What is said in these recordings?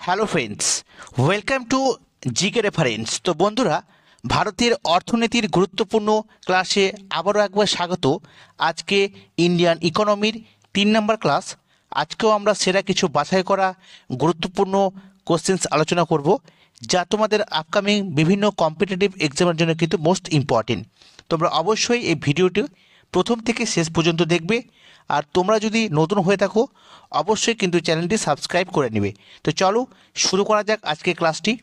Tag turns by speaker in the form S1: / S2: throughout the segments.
S1: Hello friends, welcome to GK reference. তো বন্ধুরা, ভারতের অর্থনীতির গুরুত্বপূর্ণ ক্লাসে আবারও একবার স্বাগত। আজকে ইন্ডিয়ান ইকোনমির 3 নম্বর ক্লাস। আজকেও আমরা সেরা কিছু বাছাই করা গুরুত্বপূর্ণ কোশ্চেন্স আলোচনা করব, যা তোমাদের আপকামিং বিভিন্ন কম্পিটিটিভ এক্সামের জন্য কিন্তু মোস্ট ইম্পর্টেন্ট। তোমরা অবশ্যই এই ভিডিওটি প্রথম থেকে শেষ পর্যন্ত দেখবে। আর তোমরা যদি নতুন হয়ে থাকো অবশ্যই কিন্তু চ্যানেলটি সাবস্ক্রাইব করে নেবে। তো চলো শুরু করা যাক আজকে ক্লাসটি।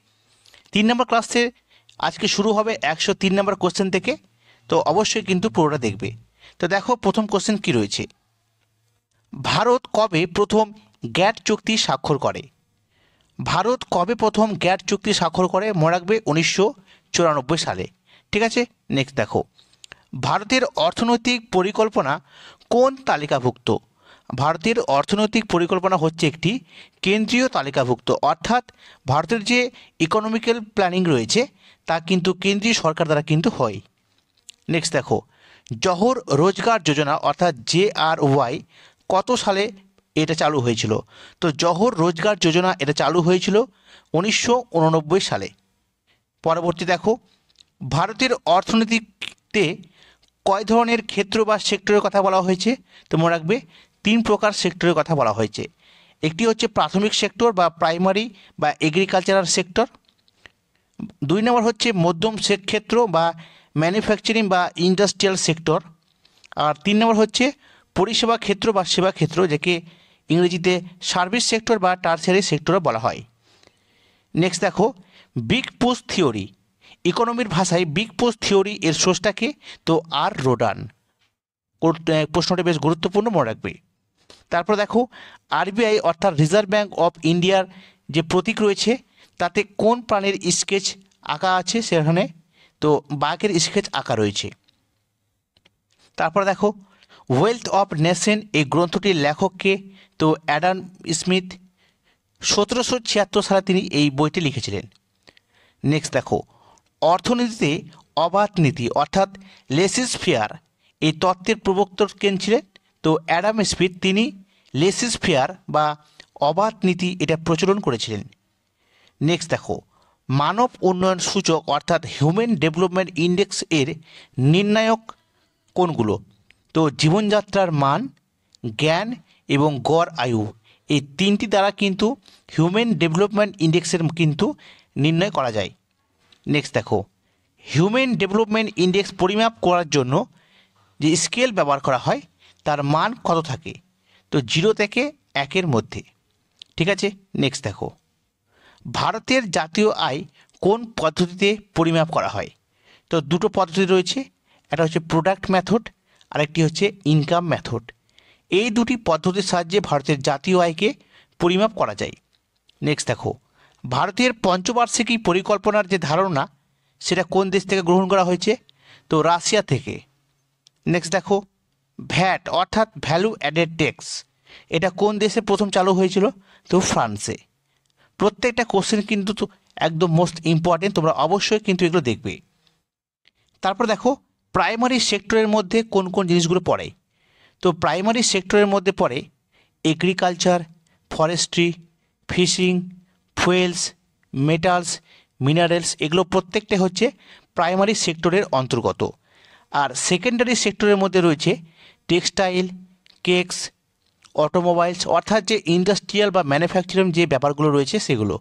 S1: 3 নম্বর ক্লাসে আজকে শুরু হবে 103 নম্বর কোশ্চেন থেকে। তো অবশ্যই কিন্তু পুরোটা দেখবে। তো দেখো প্রথম কোশ্চেন কি রয়েছে। ভারত কবে প্রথম গ্যাট চুক্তি স্বাক্ষর করে? ভারত কবে প্রথম গ্যাট চুক্তি স্বাক্ষর করে? মনে রাখবে 1994 সালে। ঠিক আছে, নেক্সট দেখো, ভারতের অর্থনৈতিক পরিকল্পনা কোন তালিকাভুক্ত? ভারতের অর্থনৈতিক পরিকল্পনা হচ্ছে একটি কেন্দ্রীয় তালিকাভুক্ত, অর্থাৎ ভারতের যে ইকোনমিক্যাল প্ল্যানিং রয়েছে তা কিন্তু কেন্দ্রীয় সরকার দ্বারা কিন্তু হয়। নেক্সট দেখো, জওহর রোজগার যোজনা অর্থাৎ JRY কত সালে এটা চালু হয়েছিল? তো জওহর রোজগার যোজনা এটা চালু হয়েছিল 1989 সালে। পরবর্তী দেখো, ভারতের অর্থনীতিতে কয় ধরনের ক্ষেত্র বা সেক্টরের কথা বলা হয়েছে? তো মনে রাখবে 3 প্রকার সেক্টরের কথা বলা হয়েছে। একটি হচ্ছে প্রাথমিক সেক্টর বা প্রাইমারি বা এগ্রিকালচারাল সেক্টর। 2 নম্বর হচ্ছে মধ্যম ক্ষেত্র বা ম্যানুফ্যাকচারিং বা ইন্ডাস্ট্রিয়াল সেক্টর। আর 3 নম্বর হচ্ছে পরিষেবা ক্ষেত্র বা সেবা ক্ষেত্র, যাকে ইংরেজিতে সার্ভিস সেক্টর বা টার্সিয়ারি সেক্টরও বলা হয়। নেক্সট দেখো, বিগ পুশ থিওরি, ইকোনমির ভাষায় বিগ পুশ থিওরি এর স্রষ্টাকে? তো আর রোডান। প্রশ্নটি বেশ গুরুত্বপূর্ণ, মনে রাখবে। তারপর দেখো, RBI অর্থাৎ রিজার্ভ ব্যাঙ্ক অফ ইন্ডিয়ার যে প্রতীক রয়েছে তাতে কোন প্রাণীর স্কেচ আঁকা আছে? সেখানে তো বাঘের স্কেচ আঁকা রয়েছে। তারপর দেখো, ওয়েলথ অফ নেশন এই গ্রন্থটির লেখককে? তো অ্যাডাম স্মিথ। 1776 সালে তিনি এই বইটি লিখেছিলেন। নেক্সট দেখো, অর্থনীতিতে অবাধ নীতি অর্থাৎ লেসিস ফেয়ার এই তত্ত্বের প্রবক্তা কে ছিলেন? তো অ্যাডাম স্মিথ তিনি লেসিস ফেয়ার বা অবাধ নীতি এটা প্রচলন করেছিলেন। নেক্সট দেখো, মানব উন্নয়ন সূচক অর্থাৎ হিউম্যান ডেভেলপমেন্ট ইন্ডেক্স এর নির্ণায়ক কোনগুলো? তো জীবনযাত্রার মান, জ্ঞান এবং গড় আয়ু এই 3টি দ্বারা কিন্তু হিউম্যান ডেভেলপমেন্ট ইন্ডেক্সের কিন্তু নির্ণয় করা যায়। নেক্সট দেখো, হিউম্যান ডেভেলপমেন্ট ইন্ডেক্স পরিমাপ করার জন্য যে স্কেল ব্যবহার করা হয় তার মান কত থাকে? তো 0 থেকে 1-এর মধ্যে। ঠিক আছে, নেক্সট দেখো, ভারতের জাতীয় আয় কোন পদ্ধতিতে পরিমাপ করা হয়? তো দুটো পদ্ধতি রয়েছে, একটা হচ্ছে প্রোডাক্ট মেথড, আরেকটি হচ্ছে ইনকাম মেথড। এই দুটি পদ্ধতির সাহায্যে ভারতের জাতীয় আয়কে পরিমাপ করা যায়। নেক্সট দেখো, ভারতের পঞ্চবার্ষিকী পরিকল্পনার যে ধারণা সেটা কোন দেশ থেকে গ্রহণ করা হয়েছে? তো রাশিয়া থেকে। নেক্সট দেখো, ভ্যাট অর্থাৎ ভ্যালু অ্যাডেড ট্যাক্স এটা কোন দেশে প্রথম চালু হয়েছিল? তো ফ্রান্সে। প্রত্যেকটা কোশ্চেন কিন্তু একদম মোস্ট ইম্পর্টেন্ট, তোমরা অবশ্যই কিন্তু এগুলো দেখবে। তারপর দেখো, প্রাইমারি সেক্টরের মধ্যে কোন কোন জিনিসগুলো পড়ে? তো প্রাইমারি সেক্টরের মধ্যে পড়ে agriculture, forestry, fishing, fuels, metals, minerals, এগুলো প্রত্যেকটা হচ্ছে প্রাইমারি সেক্টরের অন্তর্গত। আর সেকেন্ডারি সেক্টরের মধ্যে রয়েছে টেক্সটাইল, কেকস, অটোমোবাইলস অর্থাৎ যে ইন্ডাস্ট্রিয়াল বা ম্যানুফ্যাকচারিং যে ব্যাপারগুলো রয়েছে সেগুলো।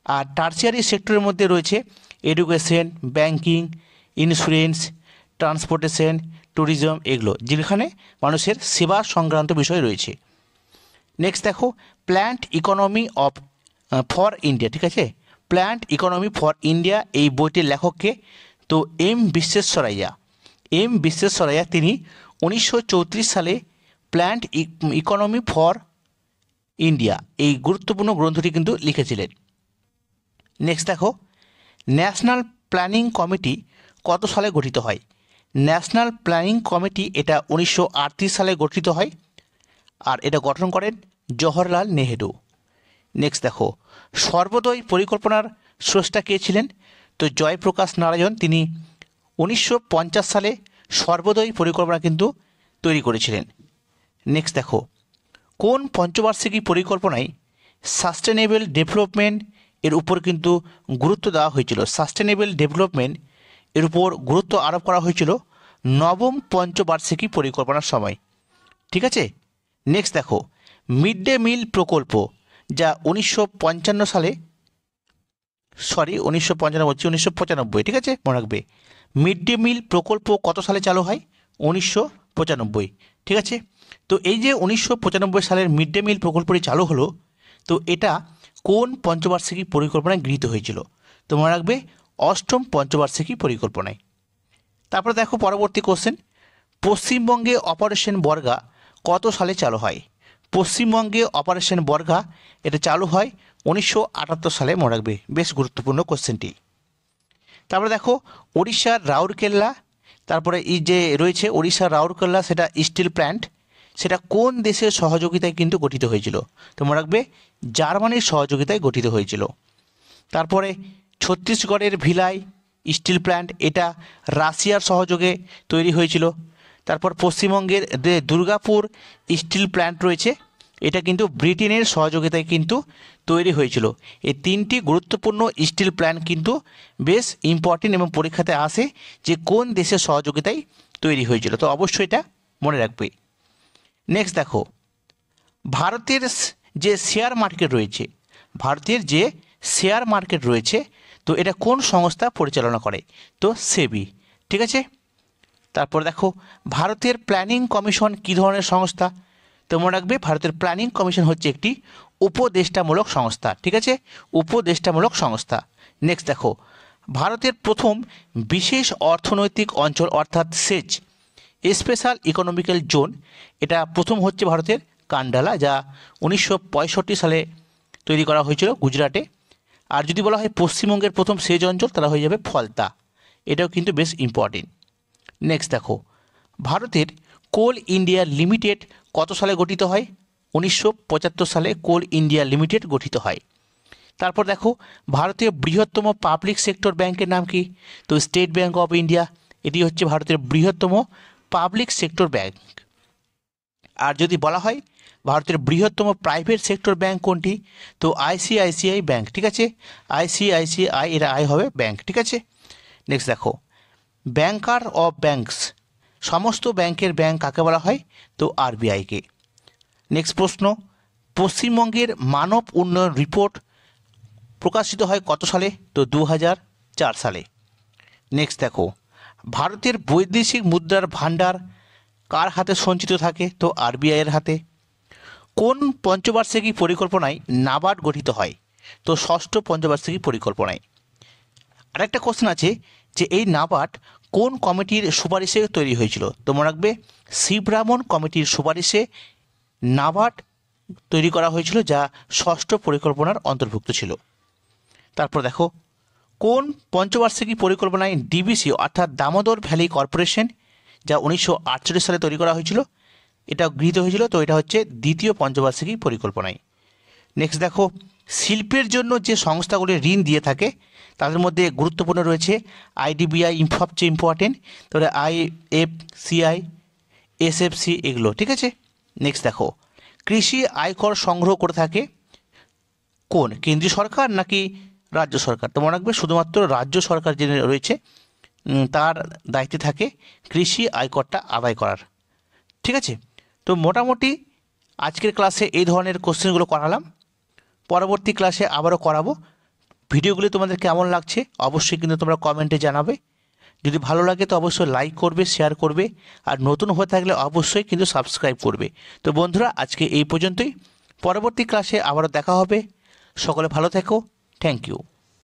S1: আর টার্সিয়ারি সেক্টরের মধ্যে রয়েছে education, banking, insurance, transportation, tourism, এগুলো যেখানে মানুষের সেবা সংক্রান্ত বিষয় রয়েছে। নেক্সট দেখো, প্ল্যান্ট ইকোনমি ফর ইন্ডিয়া। ঠিক আছে, প্ল্যান্ট ইকোনমি ফর ইন্ডিয়া এই বইটির লেখককে? তো এম বিশ্বেশ্বরাইয়া তিনি 1934 সালে প্ল্যান্ট ইকোনমি ফর ইন্ডিয়া এই গুরুত্বপূর্ণ গ্রন্থটি কিন্তু লিখেছিলেন। নেক্সট দেখো, ন্যাশনাল প্ল্যানিং কমিটি কত সালে গঠিত হয়? ন্যাশনাল প্ল্যানিং কমিটি এটা 1938 সালে গঠিত হয়, আর এটা গঠন করেন জওহরলাল নেহেরু। নেক্সট দেখো, সর্বোদয় পরিকল্পনার স্রষ্টা কে ছিলেন? তো জয়প্রকাশ নারায়ণ তিনি 1950 সালে সর্বোদয় পরিকল্পনা কিন্তু তৈরি করেছিলেন। নেক্সট দেখো, কোন পঞ্চবার্ষিকী পরিকল্পনায় সাস্টেনেবল ডেভেলপমেন্ট এর উপর কিন্তু গুরুত্ব দেওয়া হয়েছিল। সাস্টেনেবল ডেভেলপমেন্ট এর উপর গুরুত্ব আরোপ করা হয়েছিল নবম পঞ্চবার্ষিকী পরিকল্পনার সময়। ঠিক আছে, নেক্সট দেখো মিড ডে মিল প্রকল্প, যা 1995 সালে 1995, ঠিক আছে, মনে রাখবে। মিড ডে মিল প্রকল্প কত সালে চালু হয়? 1995, ঠিক আছে। তো এই যে 1995 সালের মিড ডে মিল প্রকল্পটি চালু হলো, তো এটা কোন পঞ্চবার্ষিকী পরিকল্পনায় গৃহীত হয়েছিল? তো মনে রাখবে অষ্টম পঞ্চবার্ষিকী পরিকল্পনায়। তারপরে দেখো পরবর্তী কোশ্চেন, পশ্চিমবঙ্গে অপারেশন বর্গা কত সালে চালু হয়? পশ্চিমবঙ্গে অপারেশন বর্গা এটা চালু হয় 1978 সালে, মনে রাখবে, বেশ গুরুত্বপূর্ণ কোশ্চেনটি। তারপরে দেখো ওড়িশার রাউরকেল্লা, তারপরে এই যে রয়েছে ওড়িশার রাউরকেল্লা, সেটা স্টিল প্ল্যান্ট, সেটা কোন দেশের সহযোগিতায় কিন্তু গঠিত হয়েছিল? তো মনে রাখবে জার্মানির সহযোগিতায় গঠিত হয়েছিল। তারপরে ছত্তিশগড়ের ভিলাই স্টিল প্ল্যান্ট, এটা রাশিয়ার সহযোগে তৈরি হয়েছিল। তারপর পশ্চিমবঙ্গের যে দুর্গাপুর স্টিল প্ল্যান্ট রয়েছে, এটা কিন্তু ব্রিটেনের সহযোগিতায় কিন্তু তৈরি হয়েছিল। এই তিনটি গুরুত্বপূর্ণ স্টিল প্ল্যান্ট কিন্তু বেশ ইম্পর্টেন্ট এবং পরীক্ষাতে আসে যে কোন দেশের সহযোগিতায় তৈরি হয়েছিল, তো অবশ্যই এটা মনে রাখবে। নেক্সট দেখো ভারতের যে শেয়ার মার্কেট রয়েছে, ভারতের যে শেয়ার মার্কেট রয়েছে, তো এটা কোন সংস্থা পরিচালনা করে? তো সেবি, ঠিক আছে। তারপর দেখো ভারতের প্ল্যানিং কমিশন কী ধরনের সংস্থা? তো মনে রাখবে ভারতের প্ল্যানিং কমিশন হচ্ছে একটি উপদেষ্টামূলক সংস্থা, ঠিক আছে, উপদেষ্টামূলক সংস্থা। নেক্সট দেখো ভারতের প্রথম বিশেষ অর্থনৈতিক অঞ্চল অর্থাৎ সেচ স্পেশাল ইকোনমিক্যাল জোন, এটা প্রথম হচ্ছে ভারতের কান্ডালা, যা 1965 সালে তৈরি করা হয়েছিল গুজরাটে। আর যদি বলা হয় পশ্চিমবঙ্গের প্রথম সেচ অঞ্চল, তারা হয়ে যাবে ফলতা, এটাও কিন্তু বেশ ইম্পর্টেন্ট। নেক্সট দেখো ভারতের কোল ইন্ডিয়া লিমিটেড কত সালে গঠিত হয়? 1975 সালে কোল ইন্ডিয়া লিমিটেড গঠিত হয়। তারপর দেখো ভারতের বৃহত্তম পাবলিক সেক্টর ব্যাংকের নাম কি? তো স্টেট ব্যাংক অফ ইন্ডিয়া, এটি হচ্ছে ভারতের বৃহত্তম পাবলিক সেক্টর ব্যাংক। আর যদি বলা হয় ভারতের বৃহত্তম প্রাইভেট সেক্টর ব্যাংক কোনটি? তো আইসিআইসিআই ব্যাংক, ঠিক আছে, আইসিআইসিআই, এর আই হবে ব্যাংক, ঠিক আছে। নেক্সট দেখো ব্যাংকার অফ ব্যাংকস, সমস্ত ব্যাংকের ব্যাংক কাকে বলা হয়? তো আরবিআইকে। নেক্সট প্রশ্ন, পশ্চিমবঙ্গের মানব উন্নয়ন রিপোর্ট প্রকাশিত হয় কত সালে? তো 2004 সালে। নেক্সট দেখো ভারতের বৈদেশিক মুদ্রার ভাণ্ডার কার হাতে সঞ্চিত থাকে? তো আরবিআইয়ের হাতে। কোন পঞ্চবার্ষিকী পরিকল্পনায় নাবার্ড গঠিত হয়? তো ষষ্ঠ পঞ্চবার্ষিকী পরিকল্পনায়। আরেকটা কোশ্চেন আছে যে এই নাবার্ড কোন কমিটির সুপারিশে তৈরি হয়েছিল? তো মনে রাখবে শিবরামন কমিটির সুপারিশে নাবার্ড তৈরি করা হয়েছিল, যা ষষ্ঠ পরিকল্পনার অন্তর্ভুক্ত ছিল। তারপর দেখো কোন পঞ্চবার্ষিকী পরিকল্পনায় ডিবিসি অর্থাৎ দামোদর ভ্যালি কর্পোরেশন, যা 1948 সালে তৈরি করা হয়েছিল, এটা গৃহীত হয়েছিল? তো এটা হচ্ছে দ্বিতীয় পঞ্চবার্ষিকী পরিকল্পনায়। নেক্সট দেখো শিল্পের জন্য যে সংস্থাগুলি ঋণ দিয়ে থাকে তাদের মধ্যে গুরুত্বপূর্ণ রয়েছে আইডিবিআই, সবচেয়ে ইম্পর্টেন্ট, তাহলে আইএফসিআই, এসএফসি, এগুলো, ঠিক আছে। নেক্সট দেখো কৃষি আয়কর সংগ্রহ করে থাকে কোন, কেন্দ্রীয় সরকার নাকি রাজ্য সরকার? তো মনে রাখবে শুধুমাত্র রাজ্য সরকার যে রয়েছে তার দায়িত্বে থাকে কৃষি আয়করটা আদায় করার, ঠিক আছে। তো মোটামুটি আজকের ক্লাসে এই ধরনের কোশ্চেনগুলো করালাম, পরবর্তী ক্লাসে আবারও করাবো। ভিডিওগুলি তোমাদের কেমন লাগছে অবশ্যই কিন্তু তোমরা কমেন্টে জানাবে। যদি ভালো লাগে তো অবশ্যই লাইক করবে, শেয়ার করবে, আর নতুন হয়ে থাকলে অবশ্যই কিন্তু সাবস্ক্রাইব করবে। তো বন্ধুরা আজকে এই পর্যন্তই, পরবর্তী ক্লাসে আবারও দেখা হবে। সকলে ভালো থেকো, থ্যাংক ইউ।